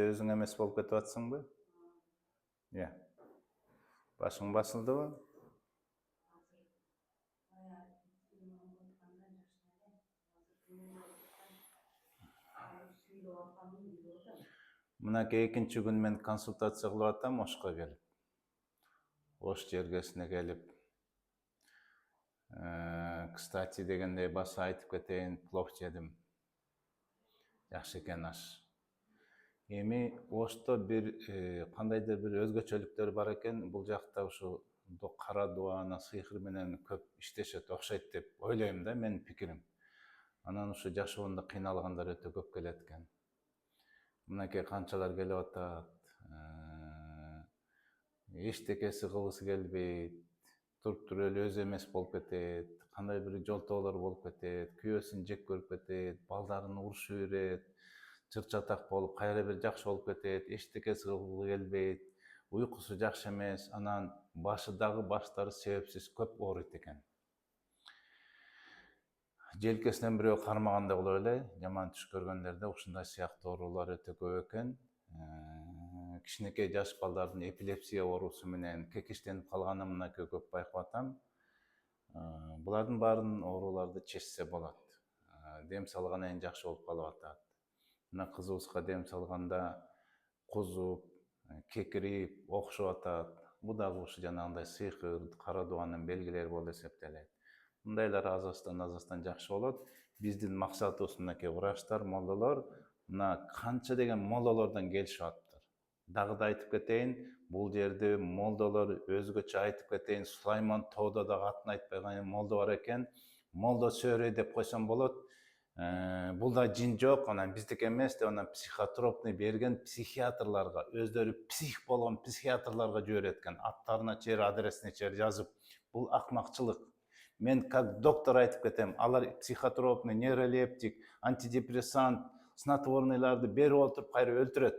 Өзүң эмес болуп кетип атсыңбы? Иә. Башың басылдыбы? Мынакей экинчи күн мен консультация кылып атам Ошко келип. Ош жергесине келип. Кстати дегендей баса айтып кетейин, плов жедим. Жакшы экен аш. Эми Ошто бир кандайдыр бир өзгөчөлүктөр бар экен. Бул жакта ушу кара дуана сыйкыр менен көп иштешет, окшойт деп ойлойм да, менин пикирим. Анан ушу жашоонда кыйналгандар өтө көп келет экен. Мынакей канчалар келип атат. Эчтекеси кылгысы келбейт. Туруп эле өзү эмес болуп кетет. Кандай бир жолтоолор болуп кетет. Күйөөсүн жек көрүп кетет. Балдарын урушуп берет. Чыр-чатак болуп, кайра бир жакшы болуп кетет. Эчтекеси кылгысы келбейт. Уйкусу жакшы эмес. Анан баштары себепсиз көп ооруйт экен. Желкесинен бирөө кармагандай болуп эле, жаман түш көргөндөрдө ушундай сыяктуу оорулар өтө көп экен. Кичинекей жаш балдардын эпилепсия оорусу менен кекиштенип калганын мынакей көп байкап атам. Булардын баарын ооруларды чечсе болот. Дем салгандан кийин жакшы болуп калып атат. Мына кызыбызга дем салганда кузуп, кекирип, окшоп атат. Бул дагы ушу жанагындай сыйкыр, кара дуанын белгилери болуп эсептелет. Мындайлар азастан жакшы болот. Биздин максатыбыз мынакей врачтар, молдолор, мына канча деген молдолордон келишип атыптыр. Дагы да айтып кетейин, бул жерде молдолор өзгөчө айтып кетейин, Сулайман тоодо дагы атын айтпаган молдо бар экен. Молдо Сөөрөй деп койсом болот. Бул да жин жок, анан биздики эмес деп анан психотропный берген психиатрларга, өздөрү псих болгон психиатрларга жиберет экен. Аттарына чейин, адресине чейин жазып. Бул акмакчылык. Мен как доктор айтып кетем, алар психотропный, нейролептик, антидепрессант, снотворныйларды берип отуруп кайра өлтүрөт.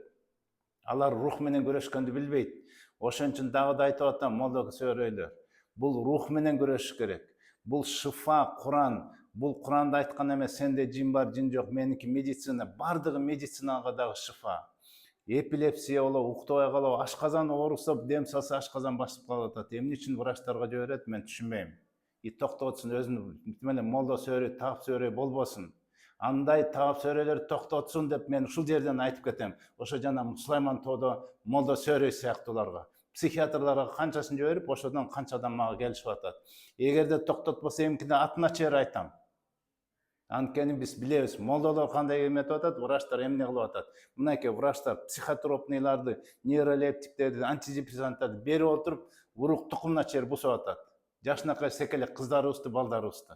Алар рух менен күрөшкөндү билбейт. Ошон үчүн дагы да айтып атам, молдо Сөөрөйлөр. Бул рух менен күрөшүш керек. Бул шифа, Куран. Бул Куранда айткан эмес, сенде жин бар, жин жок, меники медицина. Бардыгы медицинага дагы шифа. Эпилепсия болобу, уктабай калабы, ашказан ооруса, дем салса ашказан басып калып атат. Эмне үчүн врачтарга жиберет, мен түшүнбөйм. Токтотсун өзүн менен молдо Сөөрөй, Таап Сөөрөй болбосун. Андай Таап Сөөрөйлөр токтотсун деп мен ушул жерден айтып кетем. Ошо жана Сулайман тоодо молдо Сөөрөй сыяктууларга. Психиатрларга канчасын жиберип, ошодон канча адам мага келишип атат. Эгерде токтотпосо эмкине атына чейин айтам. Анткени биз билебиз, молдолор кандай эметип атат, врачтар эмне кылып атат. Мынакей врачтар психотропныйларды, нейролептиктерди, антидепрессанттарды берип отуруп, урук тукумуна чейин бусап атат. Жашынакай секелек кыздарыбызды, балдарыбызды.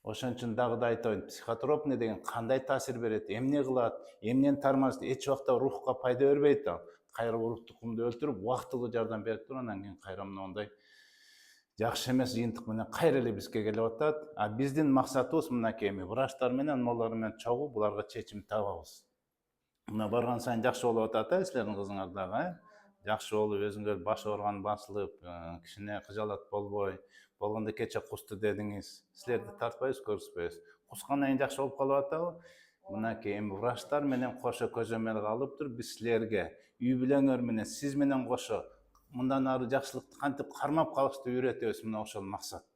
Ошон үчүн дагы да айтайын, психотропный деген кандай таасир берет, эмне кылат, эмнени тармазат, эч убакта рухка пайда бербейт ал. Кайра урук тукумду өлтүрүп, убактылуу жардам берип туруп, анан кийин кайра мындай жакшы эмес жыйынтык менен кайра эле бизге келип атат. А биздин максатыбыз мынакей эми врачтар менен, молдолор менен чогуу буларга чечим табабыз. Мына барган сайын жакшы болуп атат, силердин кызыңар дагы, жакшы болуп, өзүңөр баш ооруган басылып, кичине кыжалат болбой, болгондо кече кусту дедиңиз. Силерди тартпайбыз, көрсөтпөйбүз. Кускандан кийин жакшы болуп калып атабы? Мынакей эми врачтар менен кошо көзөмөлгө алып туруп, биз силерге үй бүлөңөр менен, сиз менен кошо мындан ары жакшылыкты кантип кармап калышты үйрөтөбүз, мына ошол максат.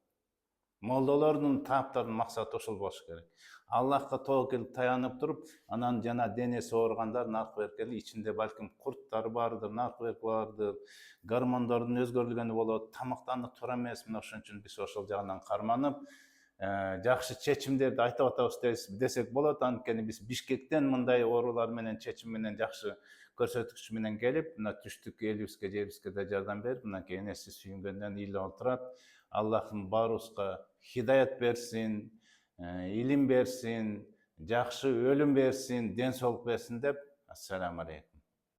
Молдолордун, тааптардын максаты ошол болуш керек. Аллахка тоокел таянып туруп, анан жана денеси ооругандар наркы беркели, ичинде балким курттар бардыр, наркы берк бардыр, гормондордун өзгөрүлгөнү болот, тамактануу туура эмес. Мына ошон үчүн биз ошол жагынан карманып, жакшы чечимдерди айтып атабыз десек болот. Анткени биз Бишкектен мындай оорулар менен, чечим менен жакшы көрсөтүкч менен келип, мына түштүк элибизге, жебизге да жардам берип, мынакей энеси сүйүнгөндөн ыйлап отурат. Аллахым баарыбызга хидаят берсин, илим берсин, жакшы өлүм берсин, ден соолук берсин деп. Ассаламу алейкум.